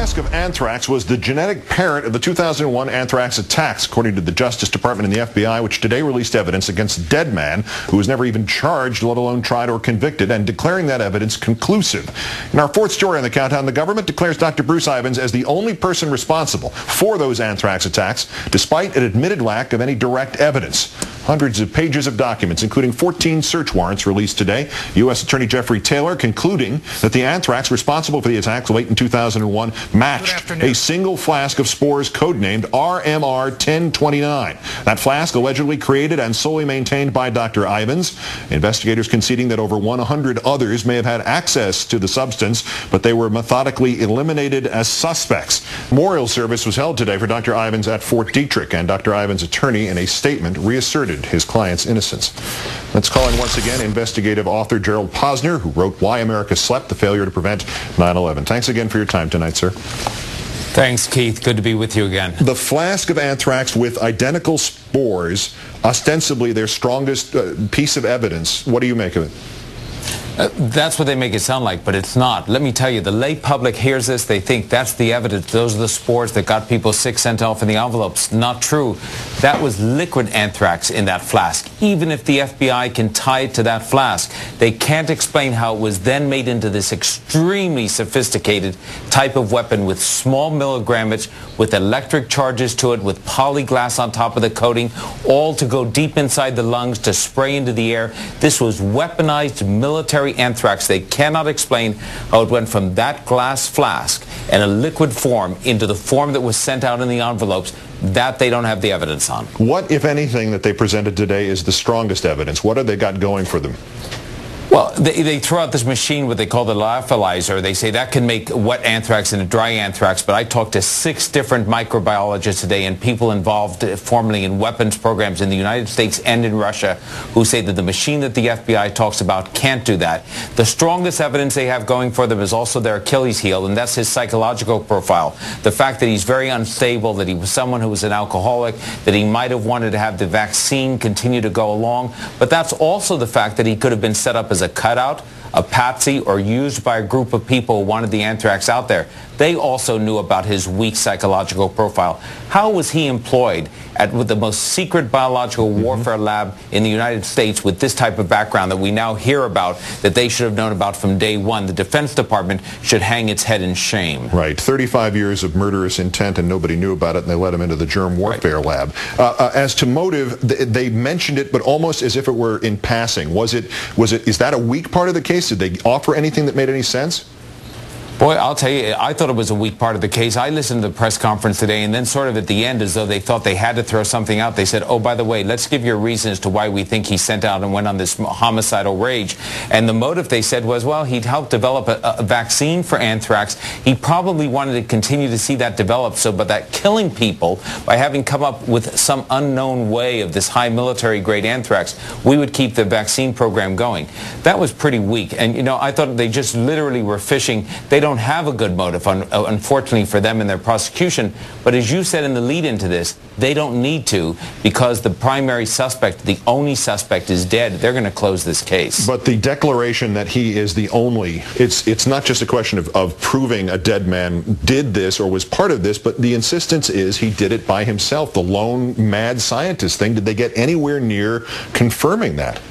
flask of anthrax was the genetic parent of the 2001 anthrax attacks, according to the Justice Department and the FBI, which today released evidence against a dead man who was never even charged, let alone tried or convicted, and declaring that evidence conclusive. In our fourth story on the countdown, the government declares Dr. Bruce Ivins as the only person responsible for those anthrax attacks, despite an admitted lack of any direct evidence. Hundreds of pages of documents, including 14 search warrants, released today. U.S. Attorney Jeffrey Taylor concluding that the anthrax responsible for the attacks late in 2001 matched a single flask of spores codenamed RMR-1029. That flask allegedly created and solely maintained by Dr. Ivins. Investigators conceding that over 100 others may have had access to the substance, but they were methodically eliminated as suspects. Memorial service was held today for Dr. Ivins at Fort Detrick, and Dr. Ivins' attorney in a statement reasserted his client's innocence. Let's call in once again investigative author Gerald Posner, who wrote Why America Slept, the Failure to Prevent 9/11. Thanks again for your time tonight, sir. Thanks, Keith. Good to be with you again. The flask of anthrax with identical spores, ostensibly their strongest piece of evidence. What do you make of it? That's what they make it sound like, but it's not. Let me tell you, the lay public hears this, they think that's the evidence. Those are the spores that got people sick, sent off in the envelopes. Not true. That was liquid anthrax in that flask. Even if the FBI can tie it to that flask, they can't explain how it was then made into this extremely sophisticated type of weapon with small milligrammage, with electric charges to it, with polyglass on top of the coating, all to go deep inside the lungs to spray into the air. This was weaponized military anthrax. They cannot explain how it went from that glass flask in a liquid form into the form that was sent out in the envelopes. That they don't have the evidence on. What, if anything, that they presented today is the strongest evidence? What have they got going for them? Well, they throw out this machine, what they call the lyophilizer. They say that can make wet anthrax into dry anthrax, but I talked to 6 different microbiologists today and people involved formerly in weapons programs in the United States and in Russia who say that the machine that the FBI talks about can't do that. The strongest evidence they have going for them is also their Achilles heel, and that's his psychological profile. The fact that he's very unstable, that he was someone who was an alcoholic, that he might have wanted to have the vaccine continue to go along, but that's also the fact that he could have been set up as a cutout, a patsy, or used by a group of people who wanted the anthrax out there. They also knew about his weak psychological profile. How was he employed with the most secret biological warfare lab in the United States with this type of background that we now hear about, that they should have known about from day one? The Defense Department should hang its head in shame. Right. 35 years of murderous intent and nobody knew about it, and they let him into the germ warfare lab. As to motive, they mentioned it, but almost as if it were in passing. Is that a weak part of the case? Did they offer anything that made any sense? Boy, I'll tell you, I thought it was a weak part of the case. I listened to the press conference today, and then sort of at the end, as though they thought they had to throw something out, they said, oh, by the way, let's give you a reason as to why we think he sent out and went on this homicidal rage. And the motive, they said, was, well, he'd helped develop a vaccine for anthrax. He probably wanted to continue to see that develop, but that killing people by having come up with some unknown way of this high military-grade anthrax, we would keep the vaccine program going. That was pretty weak. And, you know, I thought they just literally were fishing. They don't have a good motive, unfortunately, for them in their prosecution. But as you said in the lead into this, they don't need to, because the primary suspect, the only suspect, is dead. They're going to close this case. But the declaration that he is the only, it's not just a question of proving a dead man did this or was part of this, but the insistence is he did it by himself, the lone mad scientist thing. Did they get anywhere near confirming that?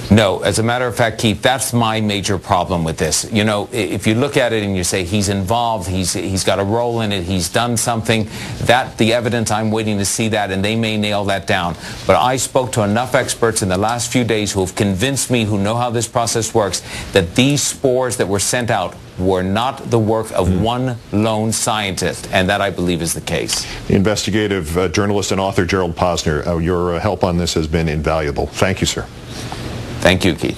No, as a matter of fact, Keith, that's my major problem with this. You know, if you look at it and you say he's involved, he's got a role in it, he's done something, the evidence, I'm waiting to see that, and they may nail that down. But I spoke to enough experts in the last few days who have convinced me, who know how this process works, that these spores that were sent out were not the work of one lone scientist, and that, I believe, is the case. Investigative journalist and author Gerald Posner, your help on this has been invaluable. Thank you, sir. Thank you, Keith.